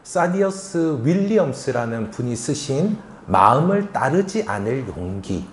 사디어스 윌리엄스라는 분이 쓰신 마음을 따르지 않을 용기,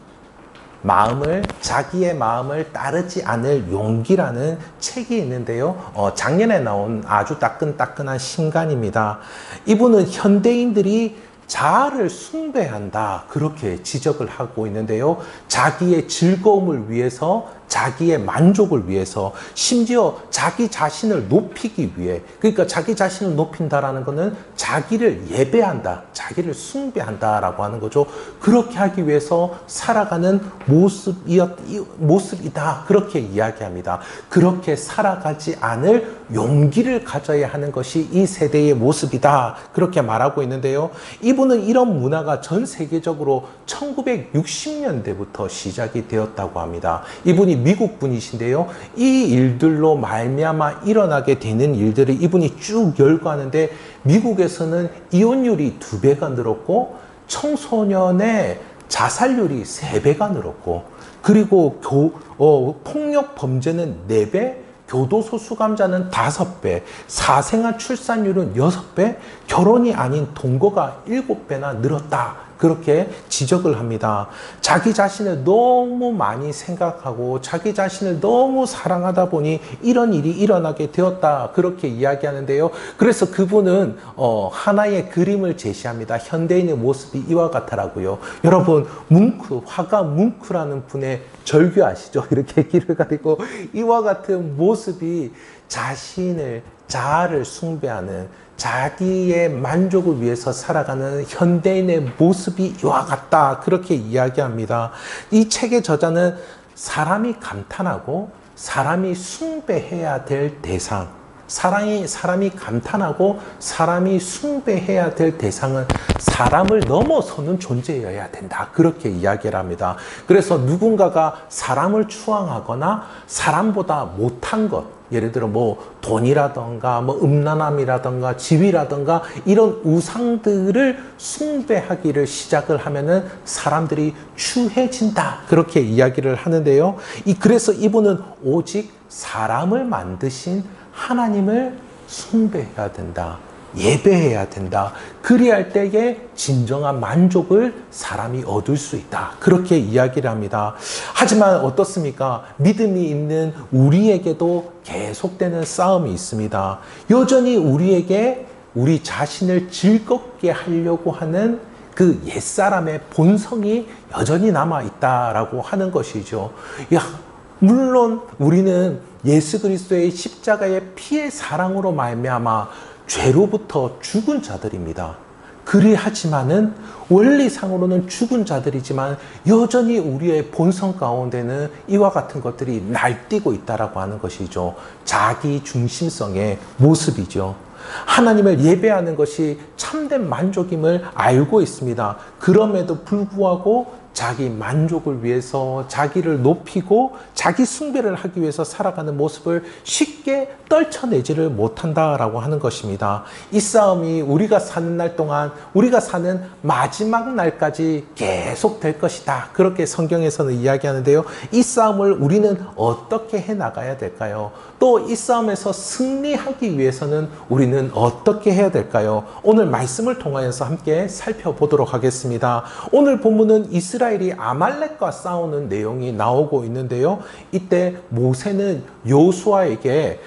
자기의 마음을 따르지 않을 용기라는 책이 있는데요. 작년에 나온 아주 따끈따끈한 신간입니다. 이분은 현대인들이 자아를 숭배한다, 그렇게 지적을 하고 있는데요. 자기의 즐거움을 위해서, 자기의 만족을 위해서, 심지어 자기 자신을 높이기 위해, 그러니까 자기 자신을 높인다라는 것은 자기를 예배한다, 자기를 숭배한다라고 하는 거죠. 그렇게 하기 위해서 살아가는 모습이다, 그렇게 이야기합니다. 그렇게 살아가지 않을 용기를 가져야 하는 것이 이 세대의 모습이다, 그렇게 말하고 있는데요. 이분은 이런 문화가 전 세계적으로 1960년대부터 시작이 되었다고 합니다. 이분이 미국 분이신데요. 이 일들로 말미암아 일어나게 되는 일들을 이분이 쭉 열거하는데, 미국에서는 이혼율이 2배가 늘었고, 청소년의 자살률이 3배가 늘었고, 그리고 폭력 범죄는 4배, 교도소 수감자는 5배, 사생아 출산율은 6배, 결혼이 아닌 동거가 7배나 늘었다, 그렇게 지적을 합니다. 자기 자신을 너무 많이 생각하고 자기 자신을 너무 사랑하다 보니 이런 일이 일어나게 되었다, 그렇게 이야기하는데요. 그래서 그분은 하나의 그림을 제시합니다. 현대인의 모습이 이와 같다라고요. 여러분, 화가 뭉크라는 분의 절규 아시죠? 이렇게 길을 가리고 이와 같은 모습이 자아를 숭배하는, 자기의 만족을 위해서 살아가는 현대인의 모습이 이와 같다, 그렇게 이야기합니다. 이 책의 저자는 사람이 감탄하고 사람이 숭배해야 될 대상, 사람이 감탄하고 사람이 숭배해야 될 대상은 사람을 넘어서는 존재여야 된다, 그렇게 이야기를 합니다. 그래서 누군가가 사람을 추앙하거나 사람보다 못한 것, 예를 들어 돈이라던가 음란함이라던가 지위라던가 이런 우상들을 숭배하기를 시작을 하면은 사람들이 추해진다, 그렇게 이야기를 하는데요. 그래서 이분은 오직 사람을 만드신 하나님을 숭배해야 된다, 예배해야 된다. 그리할 때에 진정한 만족을 사람이 얻을 수 있다, 그렇게 이야기를 합니다. 하지만 어떻습니까? 믿음이 있는 우리에게도 계속되는 싸움이 있습니다. 여전히 우리에게 우리 자신을 즐겁게 하려고 하는 그 옛사람의 본성이 여전히 남아있다라고 하는 것이죠. 물론 우리는 예수 그리스도의 십자가의 피의 사랑으로 말미암아 죄로부터 죽은 자들입니다. 그리하지만은 원리상으로는 죽은 자들이지만 여전히 우리의 본성 가운데는 이와 같은 것들이 날뛰고 있다라고 하는 것이죠. 자기 중심성의 모습이죠. 하나님을 예배하는 것이 참된 만족임을 알고 있습니다. 그럼에도 불구하고 자기 만족을 위해서 자기를 높이고 자기 숭배를 하기 위해서 살아가는 모습을 쉽게 떨쳐내지를 못한다라고 하는 것입니다. 이 싸움이 우리가 사는 날 동안, 우리가 사는 마지막 날까지 계속 될 것이다, 그렇게 성경에서는 이야기하는데요. 이 싸움을 우리는 어떻게 해나가야 될까요? 또 이 싸움에서 승리하기 위해서는 우리는 어떻게 해야 될까요? 오늘 말씀을 통하여서 함께 살펴보도록 하겠습니다. 오늘 본문은 이스라엘이 아말렉과 싸우는 내용이 나오고 있는데요. 이때 모세는 여호수아에게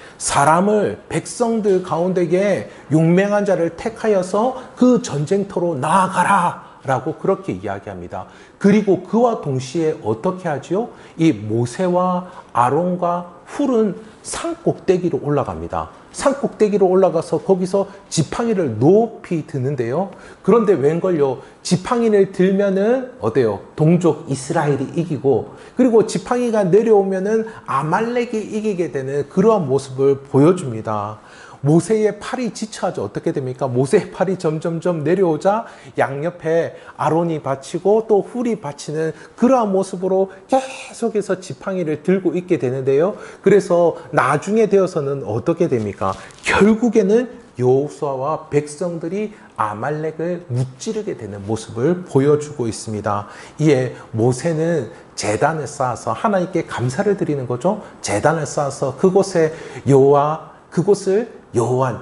백성들 가운데에 용맹한 자를 택하여서 그 전쟁터로 나아가라 라고 그렇게 이야기합니다. 그리고 그와 동시에 어떻게 하죠? 이 모세와 아론과 훌은 산 꼭대기로 올라갑니다. 산 꼭대기로 올라가서 거기서 지팡이를 높이 드는데요. 그런데 웬걸요, 지팡이를 들면은 어때요? 동족 이스라엘이 이기고, 그리고 지팡이가 내려오면은 아말렉이 이기게 되는 그러한 모습을 보여줍니다. 모세의 팔이 지쳐하죠. 어떻게 됩니까? 모세의 팔이 점점점 내려오자 양옆에 아론이 받치고 또 훌이 받치는 그러한 모습으로 계속해서 지팡이를 들고 있게 되는데요. 그래서 나중에 되어서는 어떻게 됩니까? 결국에는 여호수아와 백성들이 아말렉을 무찌르게 되는 모습을 보여주고 있습니다. 이에 모세는 제단을 쌓아서 하나님께 감사를 드리는 거죠. 제단을 쌓아서 그곳을 여호와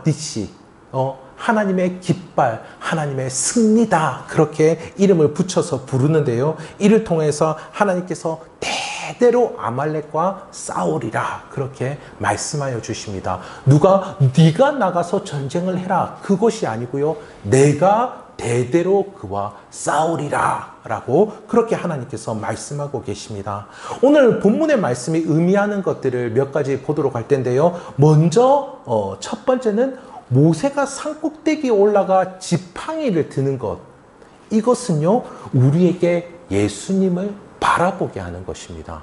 니시, 하나님의 깃발, 하나님의 승리다. 그렇게 이름을 붙여서 부르는데요. 이를 통해서 하나님께서 대대로 아말렉과 싸우리라. 그렇게 말씀하여 주십니다. 네가 나가서 전쟁을 해라. 그것이 아니고요. 내가 대대로 그와 싸우리라 라고 그렇게 하나님께서 말씀하고 계십니다. 오늘 본문의 말씀이 의미하는 것들을 몇 가지 보도록 할 텐데요. 먼저 첫 번째는 모세가 산꼭대기에 올라가 지팡이를 드는 것. 이것은요, 우리에게 예수님을 바라보게 하는 것입니다.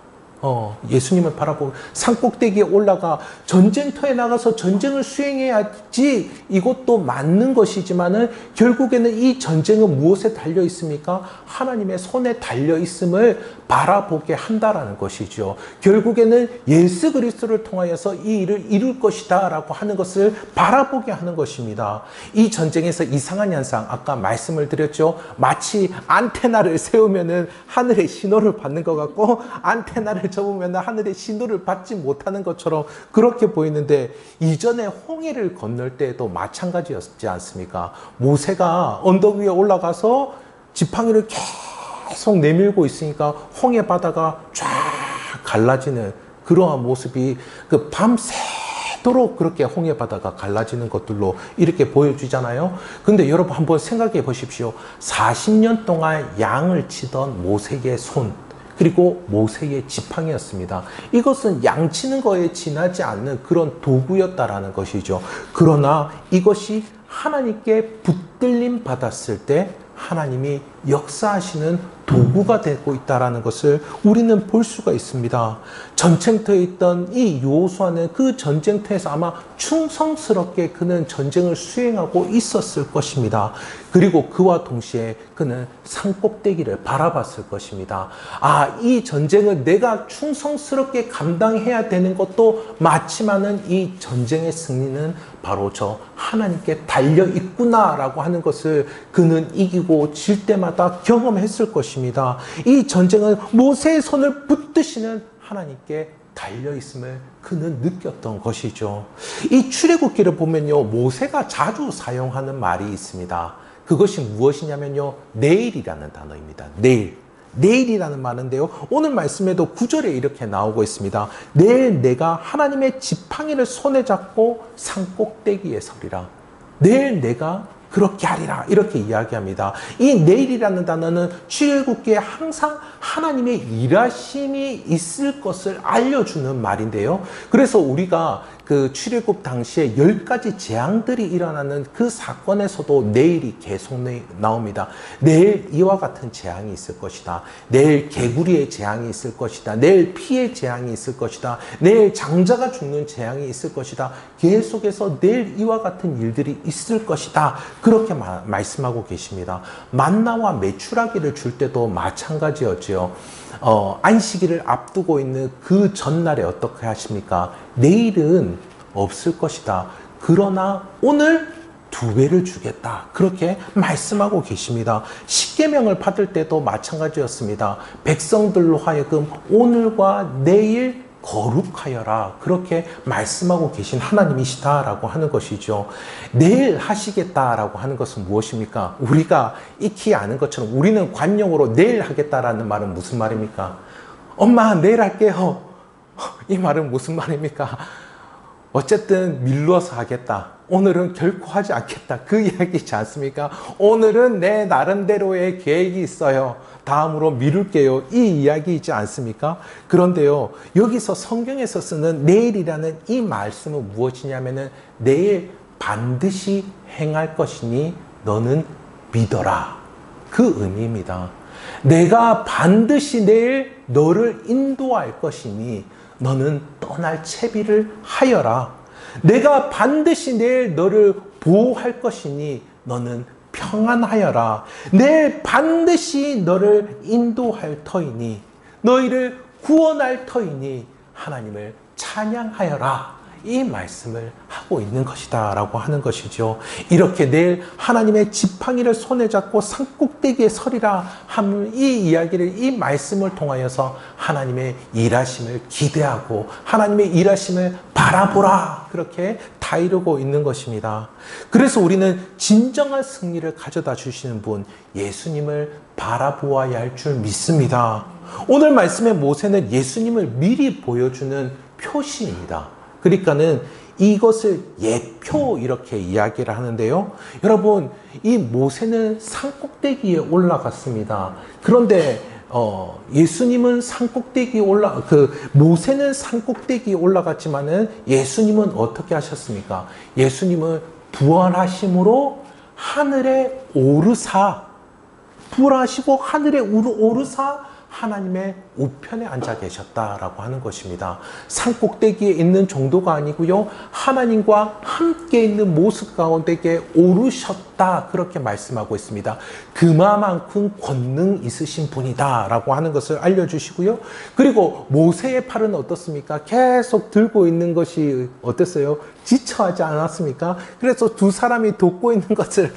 예수님을 바라보고 산꼭대기에 올라가 전쟁터에 나가서 전쟁을 수행해야지, 이것도 맞는 것이지만은 결국에는 이 전쟁은 무엇에 달려 있습니까? 하나님의 손에 달려 있음을 바라보게 한다라는 것이죠. 결국에는 예수 그리스도를 통하여서 이 일을 이룰 것이다 라고 하는 것을 바라보게 하는 것입니다. 이 전쟁에서 이상한 현상, 아까 말씀을 드렸죠. 마치 안테나를 세우면은 하늘의 신호를 받는 것 같고, 안테나를 접으면 하늘의 신호를 받지 못하는 것처럼 그렇게 보이는데, 이전에 홍해를 건널 때도 마찬가지였지 않습니까? 모세가 언덕 위에 올라가서 지팡이를 계속 내밀고 있으니까 홍해 바다가 쫙 갈라지는 그러한 모습이 밤새도록 그렇게 홍해 바다가 갈라지는 것들로 이렇게 보여주잖아요. 근데 여러분 한번 생각해 보십시오. 40년 동안 양을 치던 모세의 손, 그리고 모세의 지팡이였습니다. 이것은 양치는 거에 지나지 않는 그런 도구였다라는 것이죠. 그러나 이것이 하나님께 붙들림 받았을 때 하나님이 역사하시는 도구가 되고 있다는 것을 우리는 볼 수가 있습니다. 전쟁터에 있던 이 여호수아는 그 전쟁터에서 아마 충성스럽게 그는 전쟁을 수행하고 있었을 것입니다. 그리고 그와 동시에 그는 산꼭대기를 바라봤을 것입니다. 이 전쟁을 내가 충성스럽게 감당해야 되는 것도 맞지만은 이 전쟁의 승리는 바로 저 하나님께 달려 있구나라고 하는 것을 그는 이기고 질 때마다 경험했을 것입니다. 이 전쟁은 모세의 손을 붙드시는 하나님께 달려있음을 그는 느꼈던 것이죠. 이 출애굽기를 보면요, 모세가 자주 사용하는 말이 있습니다. 그것이 무엇이냐면요, 내일이라는 단어입니다. 내일이라는 말인데요, 오늘 말씀에도 9절에 이렇게 나오고 있습니다. 내일 내가 하나님의 지팡이를 손에 잡고 산꼭대기에 서리라. 내일 내가 그렇게 하리라, 이렇게 이야기합니다. 이 내일이라는 단어는 출애굽기에 항상 하나님의 일하심이 있을 것을 알려주는 말인데요. 그래서 우리가 그 출애굽 당시에 10가지 재앙들이 일어나는 그 사건에서도 내일이 계속 나옵니다. 내일 이와 같은 재앙이 있을 것이다. 내일 개구리의 재앙이 있을 것이다. 내일 피의 재앙이 있을 것이다. 내일 장자가 죽는 재앙이 있을 것이다. 계속해서 내일 이와 같은 일들이 있을 것이다. 그렇게 말씀하고 계십니다. 만나와 메추라기를 줄 때도 마찬가지였지요. 안식일을 앞두고 있는 그 전날에 어떻게 하십니까? 내일은 없을 것이다. 그러나 오늘 2배를 주겠다. 그렇게 말씀하고 계십니다. 십계명을 받을 때도 마찬가지였습니다. 백성들로 하여금 오늘과 내일 거룩하여라. 그렇게 말씀하고 계신 하나님이시다라고 하는 것이죠. 내일 하시겠다라고 하는 것은 무엇입니까? 우리가 익히 아는 것처럼 우리는 관용으로 내일 하겠다라는 말은 무슨 말입니까? 엄마, 내일 할게요. 이 말은 무슨 말입니까? 어쨌든 미루어서 하겠다. 오늘은 결코 하지 않겠다. 그 이야기이지 않습니까? 오늘은 내 나름대로의 계획이 있어요. 다음으로 미룰게요. 이 이야기이지 않습니까? 그런데요, 여기서 성경에서 쓰는 내일이라는 이 말씀은 무엇이냐면은 내일 반드시 행할 것이니 너는 믿어라. 그 의미입니다. 내가 반드시 내일 너를 인도할 것이니 너는 떠날 채비를 하여라. 내가 반드시 내일 너를 보호할 것이니 너는 평안하여라. 내일 반드시 너를 인도할 터이니 너희를 구원할 터이니 하나님을 찬양하여라. 이 말씀을 하고 있는 것이다 라고 하는 것이죠. 이렇게 내일 하나님의 지팡이를 손에 잡고 산꼭대기에 서리라 하는 이 이야기를, 이 말씀을 통하여서 하나님의 일하심을 기대하고 하나님의 일하심을 바라보라, 그렇게 다 이루고 있는 것입니다. 그래서 우리는 진정한 승리를 가져다 주시는 분 예수님을 바라보아야 할 줄 믿습니다. 오늘 말씀의 모세는 예수님을 미리 보여주는 표시입니다. 그러니까는 이것을 예표 이렇게 이야기를 하는데요. 여러분, 이 모세는 산꼭대기에 올라갔습니다. 그런데 예수님은 모세는 산꼭대기에 올라갔지만은 예수님은 어떻게 하셨습니까? 예수님은 부활하심으로 하늘에 부활하시고 하늘에 오르사 하나님의 우편에 앉아 계셨다라고 하는 것입니다. 산꼭대기에 있는 정도가 아니고요, 하나님과 함께 있는 모습 가운데에 오르셨다, 그렇게 말씀하고 있습니다. 그만큼 권능 있으신 분이다 라고 하는 것을 알려주시고요. 그리고 모세의 팔은 어떻습니까? 계속 들고 있는 것이 어땠어요? 지쳐하지 않았습니까? 그래서 두 사람이 돕고 있는 것을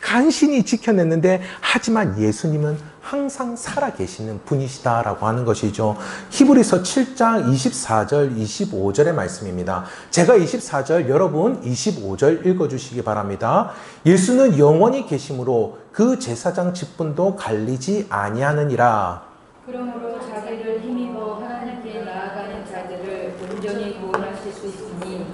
간신히 지켜냈는데, 하지만 예수님은 항상 살아계시는 분이시다라고 하는 것이죠. 히브리서 7장 24절, 25절의 말씀입니다. 제가 24절, 여러분 25절 읽어주시기 바랍니다. 예수는 영원히 계심으로 그 제사장 직분도 갈리지 아니하느니라. 그러므로 자기를 힘입어 하나님께 나아가는 자들을 온전히 구원하실 수 있으니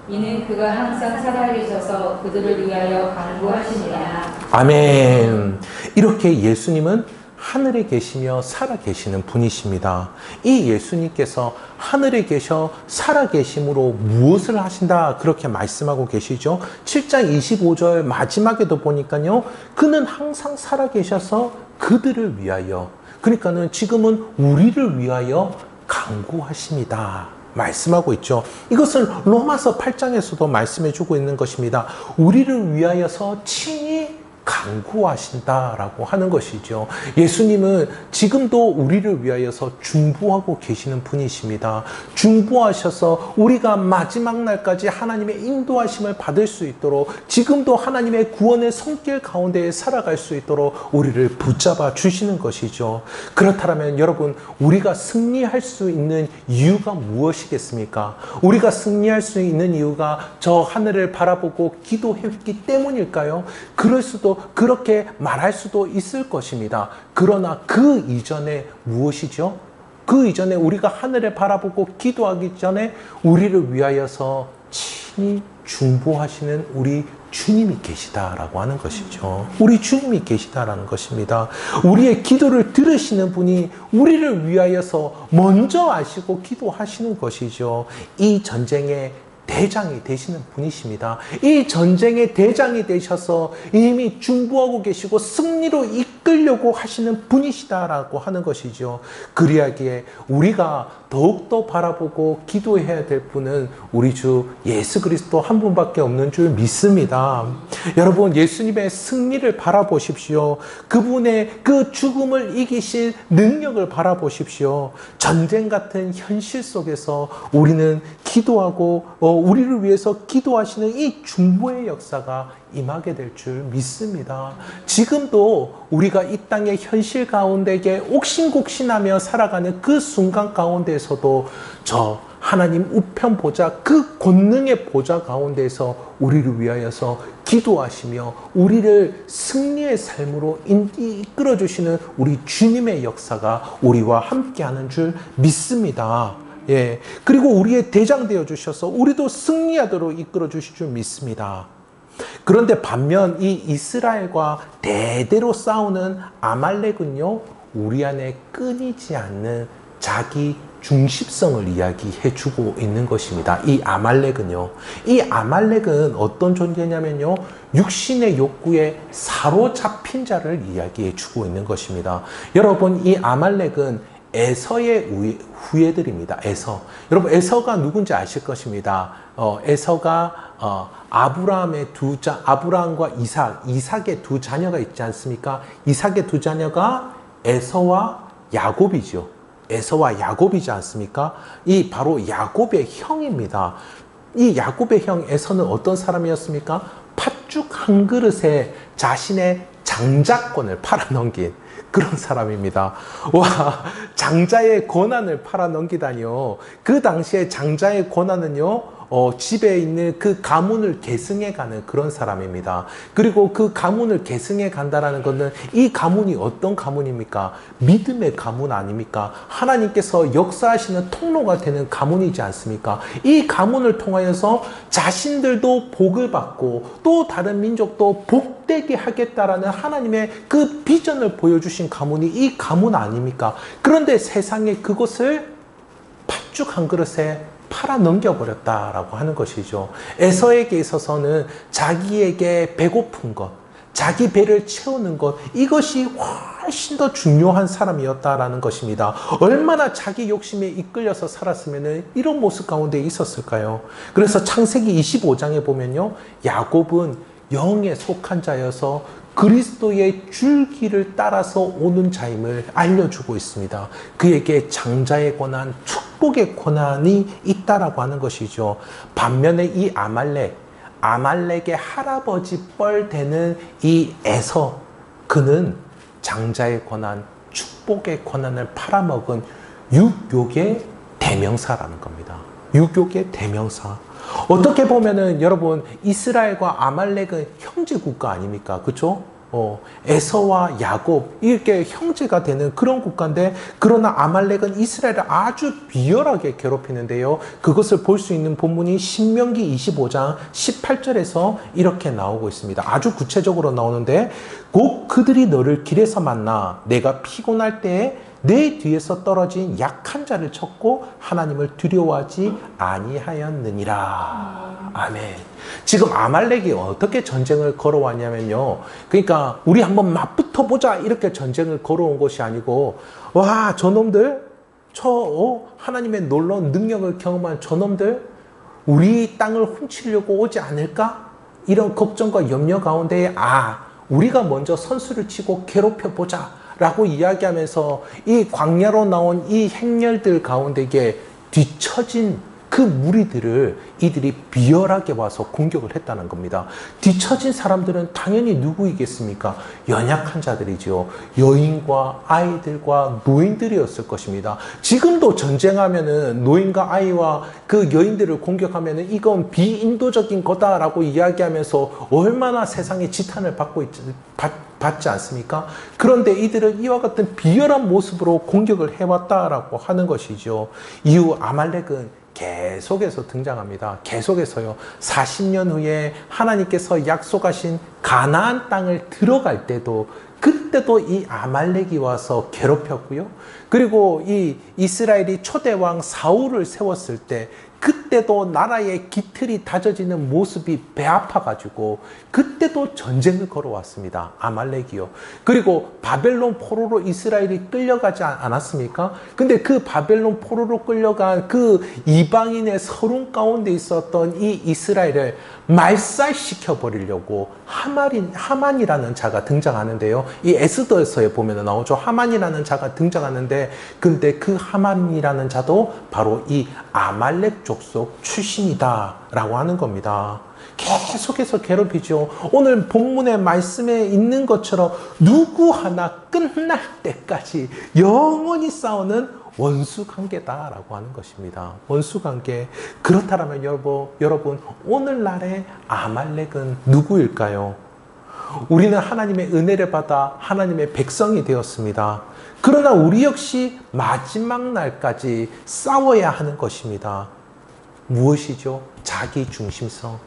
이는 그가 항상 살아계셔서 그들을 위하여 간구하시니라. 아멘. 이렇게 예수님은 하늘에 계시며 살아계시는 분이십니다. 이 예수님께서 하늘에 계셔 살아계심으로 무엇을 하신다, 그렇게 말씀하고 계시죠. 7장 25절 마지막에도 보니까요, 그는 항상 살아계셔서 그들을 위하여, 그러니까는 지금은 우리를 위하여 간구하십니다 말씀하고 있죠. 이것은 로마서 8장에서도 말씀해 주고 있는 것입니다. 우리를 위하여서 친히 간구하신다라고 하는 것이죠. 예수님은 지금도 우리를 위하여서 중보하고 계시는 분이십니다. 중보하셔서 우리가 마지막 날까지 하나님의 인도하심을 받을 수 있도록, 지금도 하나님의 구원의 손길 가운데 살아갈 수 있도록 우리를 붙잡아 주시는 것이죠. 그렇다면 여러분, 우리가 승리할 수 있는 이유가 무엇이겠습니까? 우리가 승리할 수 있는 이유가 저 하늘을 바라보고 기도했기 때문일까요? 그렇게 말할 수도 있을 것입니다. 그러나 그 이전에 무엇이죠? 그 이전에 우리가 하늘을 바라보고 기도하기 전에 우리를 위하여서 친히 중보하시는 우리 주님이 계시다라고 하는 것이죠. 우리 주님이 계시다라는 것입니다. 우리의 기도를 들으시는 분이 우리를 위하여서 먼저 아시고 기도하시는 것이죠. 이 전쟁에 대장이 되시는 분이십니다. 이 전쟁의 대장이 되셔서 이미 중보하고 계시고 승리로 이끌려고 하시는 분이시다라고 하는 것이죠. 그리하기에 우리가 더욱더 바라보고 기도해야 될 분은 우리 주 예수 그리스도 한 분밖에 없는 줄 믿습니다. 여러분, 예수님의 승리를 바라보십시오. 그분의 그 죽음을 이기실 능력을 바라보십시오. 전쟁 같은 현실 속에서 우리는 기도하고 우리를 위해서 기도하시는 이 중보의 역사가 임하게 될 줄 믿습니다. 지금도 우리가 이 땅의 현실 가운데에 옥신곡신하며 살아가는 그 순간 가운데에서도 저 하나님 우편 보좌, 그 권능의 보좌 가운데에서 우리를 위하여서 기도하시며 우리를 승리의 삶으로 이끌어주시는 우리 주님의 역사가 우리와 함께하는 줄 믿습니다. 예. 그리고 우리의 대장 되어 주셔서 우리도 승리하도록 이끌어 주실 줄 믿습니다. 그런데 반면 이 이스라엘과 대대로 싸우는 아말렉은요, 우리 안에 끊이지 않는 자기 중심성을 이야기해 주고 있는 것입니다. 이 아말렉은 어떤 존재냐면요, 육신의 욕구에 사로잡힌 자를 이야기해 주고 있는 것입니다. 여러분, 이 아말렉은 에서의 후예들입니다. 여러분, 에서가 누군지 아실 것입니다. 에서가 아브라함의 아브라함과 이삭의 두 자녀가 있지 않습니까? 이삭의 두 자녀가 에서와 야곱이죠. 에서와 야곱이지 않습니까? 이 바로 야곱의 형입니다. 이 야곱의 형 에서는 어떤 사람이었습니까? 팥죽 한 그릇에 자신의 장자권을 팔아넘긴 그런 사람입니다. 와, 장자의 권한을 팔아넘기다니요. 그 당시에 장자의 권한은요, 집에 있는 그 가문을 계승해 가는 그런 사람입니다. 그리고 그 가문을 계승해 간다라는 것은 이 가문이 어떤 가문입니까? 믿음의 가문 아닙니까? 하나님께서 역사하시는 통로가 되는 가문이지 않습니까? 이 가문을 통하여서 자신들도 복을 받고 또 다른 민족도 복되게 하겠다라는 하나님의 그 비전을 보여주신 가문이 이 가문 아닙니까? 그런데 세상에 그것을 팥죽 한 그릇에 팔아 넘겨버렸다라고 하는 것이죠. 에서에게 있어서는 자기에게 배고픈 것, 자기 배를 채우는 것, 이것이 훨씬 더 중요한 사람이었다라는 것입니다. 얼마나 자기 욕심에 이끌려서 살았으면 이런 모습 가운데 있었을까요? 그래서 창세기 25장에 보면요, 야곱은 영에 속한 자여서 그리스도의 줄기를 따라서 오는 자임을 알려주고 있습니다. 그에게 장자의 권한, 축복의 권한이 있다라고 하는 것이죠. 반면에 이 아말렉의 할아버지 뻘 되는 이 에서, 그는 장자의 권한, 축복의 권한을 팔아먹은 육욕의 대명사라는 겁니다. 육욕의 대명사. 어떻게 보면은 여러분, 이스라엘과 아말렉은 형제 국가 아닙니까? 그렇죠? 에서와 야곱 이렇게 형제가 되는 그런 국가인데, 그러나 아말렉은 이스라엘을 아주 비열하게 괴롭히는데요. 그것을 볼 수 있는 본문이 신명기 25장 18절에서 이렇게 나오고 있습니다. 아주 구체적으로 나오는데, 곧 그들이 너를 길에서 만나 내가 피곤할 때에 내 뒤에서 떨어진 약한 자를 쳤고 하나님을 두려워하지 아니하였느니라. 아멘. 지금 아말렉이 어떻게 전쟁을 걸어왔냐면요, 그러니까 우리 한번 맞붙어 보자 이렇게 전쟁을 걸어온 것이 아니고, 와, 저놈들, 하나님의 놀라운 능력을 경험한 저놈들 우리 땅을 훔치려고 오지 않을까? 이런 걱정과 염려 가운데 우리가 먼저 선수를 치고 괴롭혀 보자 라고 이야기하면서 이 광야로 나온 이 행렬들 가운데에 뒤처진 그 무리들을 이들이 비열하게 와서 공격을 했다는 겁니다. 뒤처진 사람들은 당연히 누구이겠습니까? 연약한 자들이죠. 여인과 아이들과 노인들이었을 것입니다. 지금도 전쟁하면은 노인과 아이와 그 여인들을 공격하면은 이건 비인도적인 거다라고 이야기하면서 얼마나 세상에 지탄을 받지 않습니까? 그런데 이들은 이와 같은 비열한 모습으로 공격을 해왔다라고 하는 것이죠. 이후 아말렉은 계속해서 등장합니다. 계속해서요. 40년 후에 하나님께서 약속하신 가나안 땅을 들어갈 때도, 그때도 이 아말렉이 와서 괴롭혔고요. 그리고 이 이스라엘이 초대왕 사울을 세웠을 때 그때도 나라의 기틀이 다져지는 모습이 배 아파가지고 그때도 전쟁을 걸어왔습니다. 아말렉이요. 그리고 바벨론 포로로 이스라엘이 끌려가지 않았습니까? 근데 그 바벨론 포로로 끌려간 그 이방인의 서름 가운데 있었던 이 이스라엘을 말살시켜 버리려고 하만이라는 자가 등장하는데요. 이 에스더서에 보면 나오죠. 하만이라는 자가 등장하는데, 근데 그 하만이라는 자도 바로 이 아말렉 족속 출신이다라고 하는 겁니다. 계속해서 괴롭히죠. 오늘 본문의 말씀에 있는 것처럼 누구 하나 끝날 때까지 영원히 싸우는 원수관계다라고 하는 것입니다. 원수관계. 그렇다면 여러분 오늘날의 아말렉은 누구일까요? 우리는 하나님의 은혜를 받아 하나님의 백성이 되었습니다. 그러나 우리 역시 마지막 날까지 싸워야 하는 것입니다. 무엇이죠? 자기 중심성.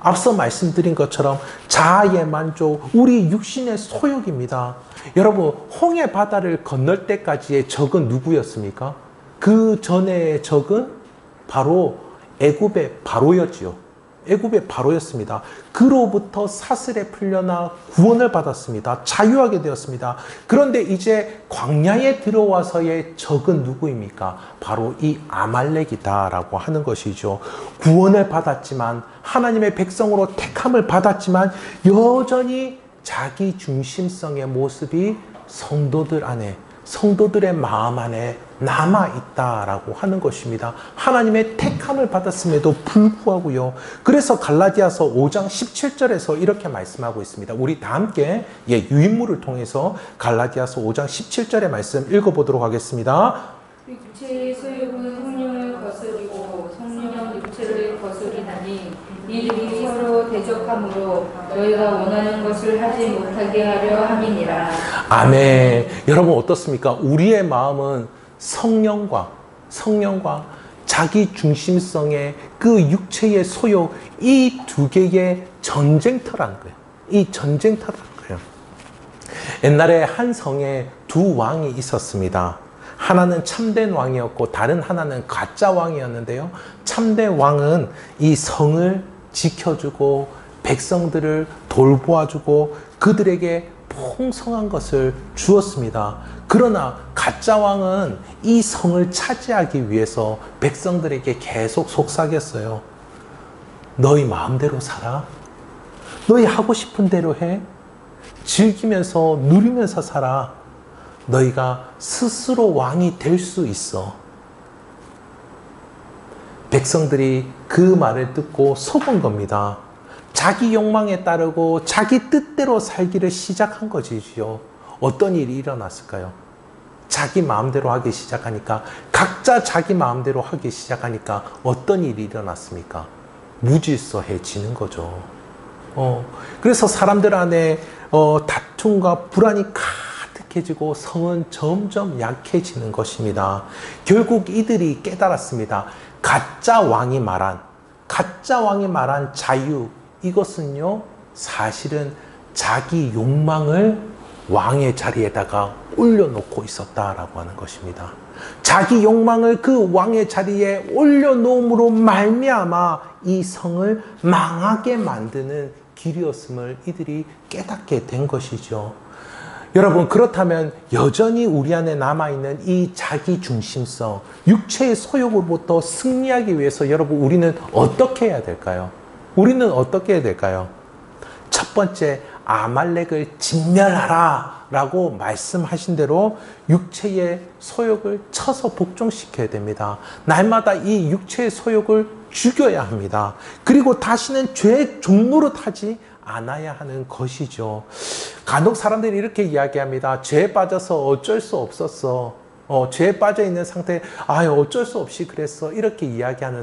앞서 말씀드린 것처럼 자아의 만족, 우리 육신의 소욕입니다. 여러분, 홍해 바다를 건널 때까지의 적은 누구였습니까? 그 전의 적은 바로 애굽의 바로였지요. 애굽의 바로였습니다. 그로부터 사슬에 풀려나 구원을 받았습니다. 자유하게 되었습니다. 그런데 이제 광야에 들어와서의 적은 누구입니까? 바로 이 아말렉이다라고 하는 것이죠. 구원을 받았지만, 하나님의 백성으로 택함을 받았지만 여전히 자기 중심성의 모습이 성도들 안에, 성도들의 마음 안에 남아있다라고 하는 것입니다. 하나님의 택함을 받았음에도 불구하고요. 그래서 갈라디아서 5장 17절에서 이렇게 말씀하고 있습니다. 우리 다 함께 유인물을 통해서 갈라디아서 5장 17절의 말씀 읽어보도록 하겠습니다. 육체의 소욕은 성령을 거스리고 성령은 육체를 거스리나니 이들이 서로 대적함으로 너희가 원하는 것을 하지 못하게 하려 함이니라. 아멘. 여러분 어떻습니까? 우리의 마음은 성령과 자기 중심성의 그 육체의 소욕, 이 두 개의 전쟁터라는 거예요. 이 전쟁터라는 거예요. 옛날에 한 성에 두 왕이 있었습니다. 하나는 참된 왕이었고 다른 하나는 가짜 왕이었는데요. 참된 왕은 이 성을 지켜주고 백성들을 돌보아주고 그들에게 풍성한 것을 주었습니다. 그러나 가짜 왕은 이 성을 차지하기 위해서 백성들에게 계속 속삭였어요. 너희 마음대로 살아. 너희 하고 싶은 대로 해. 즐기면서 누리면서 살아. 너희가 스스로 왕이 될 수 있어. 백성들이 그 말을 듣고 속은 겁니다. 자기 욕망에 따르고 자기 뜻대로 살기를 시작한 것이지요. 어떤 일이 일어났을까요? 자기 마음대로 하기 시작하니까, 각자 자기 마음대로 하기 시작하니까 어떤 일이 일어났습니까? 무질서해지는 거죠. 그래서 사람들 안에 다툼과 불안이 가득해지고 성은 점점 약해지는 것입니다. 결국 이들이 깨달았습니다. 가짜 왕이 말한 자유, 이것은요 사실은 자기 욕망을 왕의 자리에다가 올려놓고 있었다라고 하는 것입니다. 자기 욕망을 그 왕의 자리에 올려놓음으로 말미암아 이 성을 망하게 만드는 길이었음을 이들이 깨닫게 된 것이죠. 여러분, 그렇다면 여전히 우리 안에 남아있는 이 자기 중심성, 육체의 소욕으로부터 승리하기 위해서 여러분 우리는 어떻게 해야 될까요? 우리는 어떻게 해야 될까요? 첫 번째, 아말렉을 진멸하라 라고 말씀하신 대로 육체의 소욕을 쳐서 복종시켜야 됩니다. 날마다 이 육체의 소욕을 죽여야 합니다. 그리고 다시는 죄의 종로로 타지 않아야 하는 것이죠. 간혹 사람들이 이렇게 이야기합니다. 죄에 빠져서 어쩔 수 없었어. 죄에 빠져 있는 상태에 어쩔 수 없이 그랬어. 이렇게 이야기하는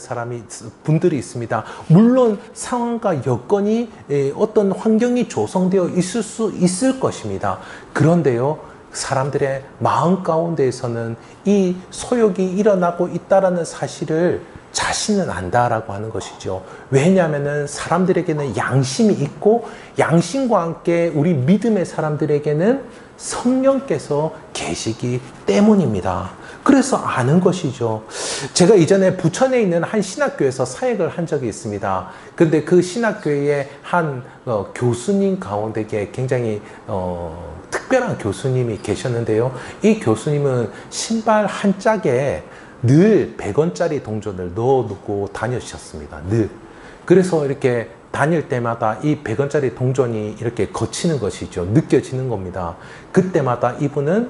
분들이 있습니다. 물론 상황과 여건이 어떤 환경이 조성되어 있을 수 있을 것입니다. 그런데요, 사람들의 마음 가운데에서는 이 소욕이 일어나고 있다라는 사실을 자신은 안다라고 하는 것이죠. 왜냐하면 사람들에게는 양심이 있고 양심과 함께 우리 믿음의 사람들에게는 성령께서 계시기 때문입니다. 그래서 아는 것이죠. 제가 이전에 부천에 있는 한 신학교에서 사역을 한 적이 있습니다. 근데 그 신학교의 한 교수님 가운데 굉장히 특별한 교수님이 계셨는데요. 이 교수님은 신발 한 짝에 늘 100원짜리 동전을 넣어놓고 다니셨습니다. 늘. 그래서 이렇게 다닐 때마다 이 100원짜리 동전이 이렇게 거치는 것이죠. 느껴지는 겁니다. 그때마다 이분은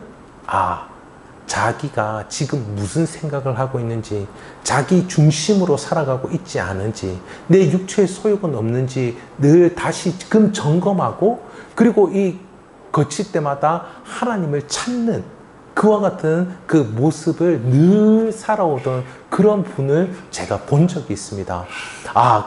자기가 지금 무슨 생각을 하고 있는지, 자기 중심으로 살아가고 있지 않은지, 내 육체의 소욕은 없는지 늘 다시금 점검하고, 그리고 이 거칠 때마다 하나님을 찾는 그와 같은 그 모습을 늘 살아오던 그런 분을 제가 본 적이 있습니다.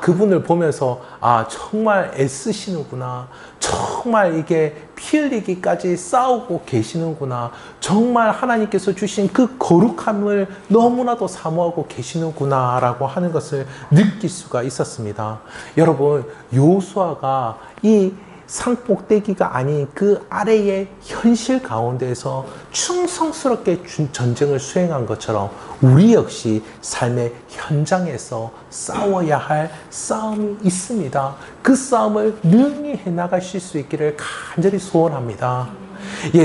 그분을 보면서 정말 애쓰시는구나. 정말 이게 피 흘리기까지 싸우고 계시는구나. 정말 하나님께서 주신 그 거룩함을 너무나도 사모하고 계시는구나 라고 하는 것을 느낄 수가 있었습니다. 여러분, 요수아가 이 산꼭대기가 아닌 그 아래의 현실 가운데에서 충성스럽게 전쟁을 수행한 것처럼 우리 역시 삶의 현장에서 싸워야 할 싸움이 있습니다. 그 싸움을 능히 해나가실 수 있기를 간절히 소원합니다.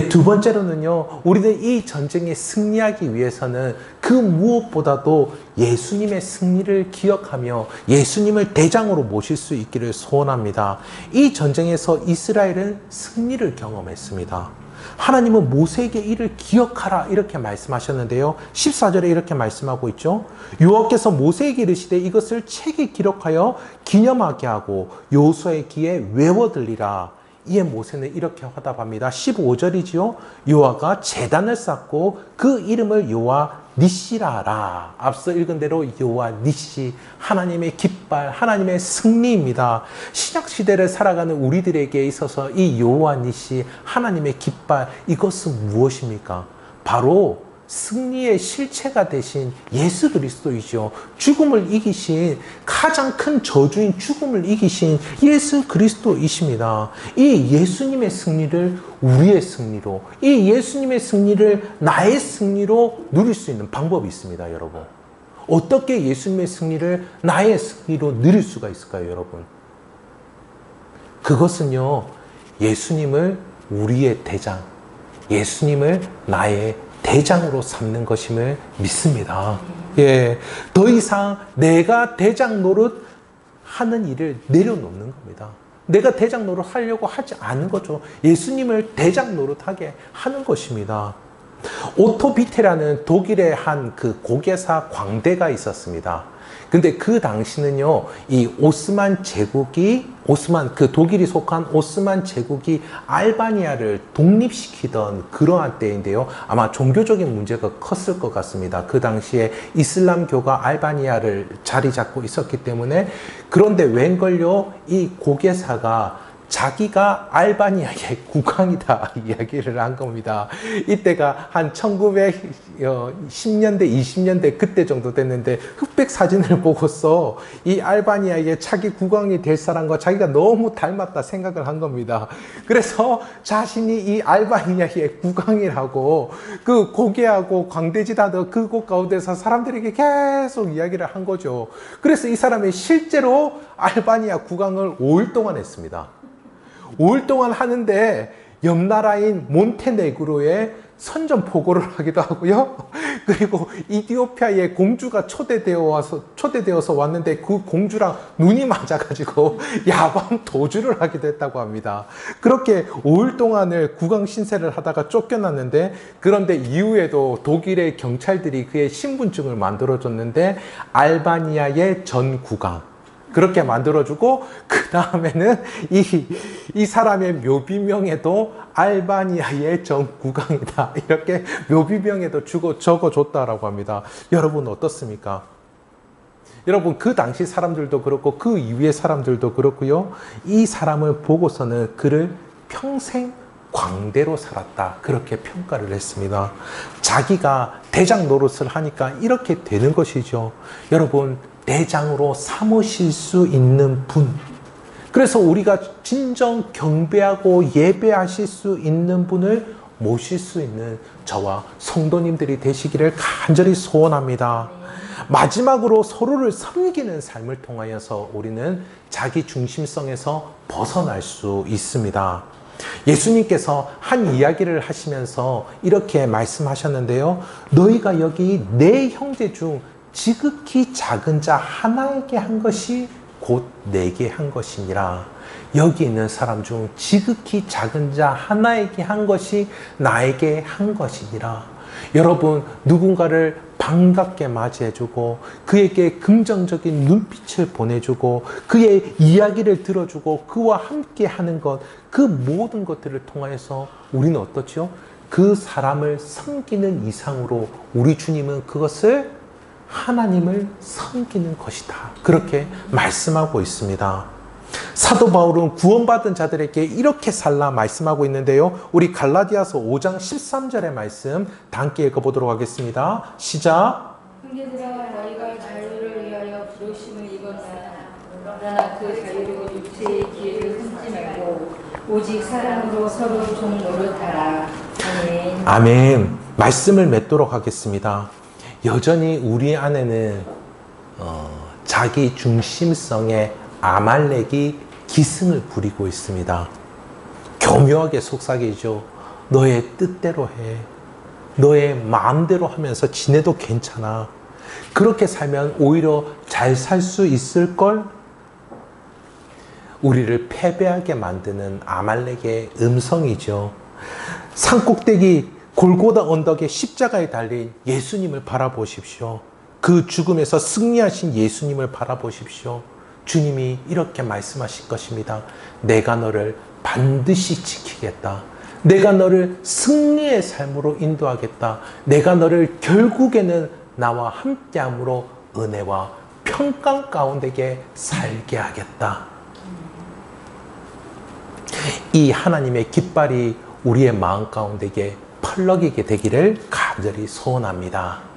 두 번째로는요, 우리는 이 전쟁에 승리하기 위해서는 그 무엇보다도 예수님의 승리를 기억하며 예수님을 대장으로 모실 수 있기를 소원합니다. 이 전쟁에서 이스라엘은 승리를 경험했습니다. 하나님은 모세에게 이를 기억하라 이렇게 말씀하셨는데요. 14절에 이렇게 말씀하고 있죠. 여호와께서 모세에게 이르시되 이것을 책에 기록하여 기념하게 하고 여호수아의 귀에 외워 들리라. 이에 모세는 이렇게 화답합니다. 15절이지요. 여호와가 제단을 쌓고 그 이름을 여호와 니시라 하라. 앞서 읽은 대로 여호와 니시, 하나님의 깃발, 하나님의 승리입니다. 신약시대를 살아가는 우리들에게 있어서 이 여호와 니시, 하나님의 깃발, 이것은 무엇입니까? 바로 승리의 실체가 되신 예수 그리스도이죠. 죽음을 이기신, 가장 큰 저주인 죽음을 이기신 예수 그리스도이십니다. 이 예수님의 승리를 우리의 승리로, 이 예수님의 승리를 나의 승리로 누릴 수 있는 방법이 있습니다, 여러분. 어떻게 예수님의 승리를 나의 승리로 누릴 수가 있을까요, 여러분? 그것은요, 예수님을 우리의 대장, 예수님을 나의 대장으로 삼는 것임을 믿습니다. 예, 더 이상 내가 대장 노릇 하는 일을 내려놓는 겁니다. 내가 대장 노릇 하려고 하지 않은 거죠. 예수님을 대장 노릇하게 하는 것입니다. 오토 비테라는 독일의 한 그 고개사 광대가 있었습니다. 근데 그 당시는요, 이 오스만 제국이, 그 독일이 속한 오스만 제국이 알바니아를 독립시키던 그러한 때인데요. 아마 종교적인 문제가 컸을 것 같습니다. 그 당시에 이슬람교가 알바니아를 자리 잡고 있었기 때문에. 그런데 웬걸요, 이 고개사가 자기가 알바니아의 국왕이다 이야기를 한 겁니다. 이때가 한 1910년대, 20년대 그때 정도 됐는데 흑백 사진을 보고서 이 알바니아의 차기 국왕이 될 사람과 자기가 너무 닮았다 생각을 한 겁니다. 그래서 자신이 이 알바니아의 국왕이라고 그 고개하고 광대지다도 그곳 가운데서 사람들에게 계속 이야기를 한 거죠. 그래서 이 사람이 실제로 알바니아 국왕을 5일 동안 했습니다. 5일 동안 하는데 옆 나라인 몬테네그로에 선전포고를 하기도 하고요. 그리고 이디오피아의 공주가 초대되어서 왔는데 그 공주랑 눈이 맞아가지고 야방 도주를 하기도 했다고 합니다. 그렇게 5일 동안을 국왕 신세를 하다가 쫓겨났는데, 그런데 이후에도 독일의 경찰들이 그의 신분증을 만들어줬는데 알바니아의 전 국왕 그렇게 만들어주고, 그 다음에는 이 사람의 묘비명에도 알바니아의 전 국왕이다 이렇게 묘비명에도 적어줬다라고 합니다. 여러분 어떻습니까? 여러분 그 당시 사람들도 그렇고 그 이후의 사람들도 그렇고요, 이 사람을 보고서는 그를 평생 광대로 살았다 그렇게 평가를 했습니다. 자기가 대장 노릇을 하니까 이렇게 되는 것이죠. 여러분, 대장으로 삼으실 수 있는 분, 그래서 우리가 진정 경배하고 예배하실 수 있는 분을 모실 수 있는 저와 성도님들이 되시기를 간절히 소원합니다. 마지막으로 서로를 섬기는 삶을 통하여서 우리는 자기 중심성에서 벗어날 수 있습니다. 예수님께서 한 이야기를 하시면서 이렇게 말씀하셨는데요. 너희가 여기 내 형제 중 지극히 작은 자 하나에게 한 것이 곧 내게 한 것이니라. 여기 있는 사람 중 지극히 작은 자 하나에게 한 것이 나에게 한 것이니라. 여러분, 누군가를 반갑게 맞이해주고 그에게 긍정적인 눈빛을 보내주고 그의 이야기를 들어주고 그와 함께 하는 것, 그 모든 것들을 통하여서 우리는 어떻죠? 그 사람을 섬기는 이상으로 우리 주님은 그것을 하나님을 섬기는 것이다 그렇게 말씀하고 있습니다. 사도 바울은 구원받은 자들에게 이렇게 살라 말씀하고 있는데요. 우리 갈라디아서 5장 13절의 말씀 함께 읽어보도록 하겠습니다. 시작. 형제들아, 너희가 자유를 위하여 부르심을 입었으나 그러나 그 자유로 육체의 기회를 삼지 말고 오직 사랑으로 서로 종 노릇하라. 아멘. 아멘. 말씀을 맺도록 하겠습니다. 여전히 우리 안에는 자기 중심성의 아말렉이 기승을 부리고 있습니다. 교묘하게 속삭이죠. 너의 뜻대로 해. 너의 마음대로 하면서 지내도 괜찮아. 그렇게 살면 오히려 잘 살 수 있을걸? 우리를 패배하게 만드는 아말렉의 음성이죠. 산꼭대기 골고다 언덕의 십자가에 달린 예수님을 바라보십시오. 그 죽음에서 승리하신 예수님을 바라보십시오. 주님이 이렇게 말씀하실 것입니다. 내가 너를 반드시 지키겠다. 내가 너를 승리의 삶으로 인도하겠다. 내가 너를 결국에는 나와 함께함으로 은혜와 평강 가운데 살게 하겠다. 이 하나님의 깃발이 우리의 마음 가운데 펄럭이게 되기를 간절히 소원합니다.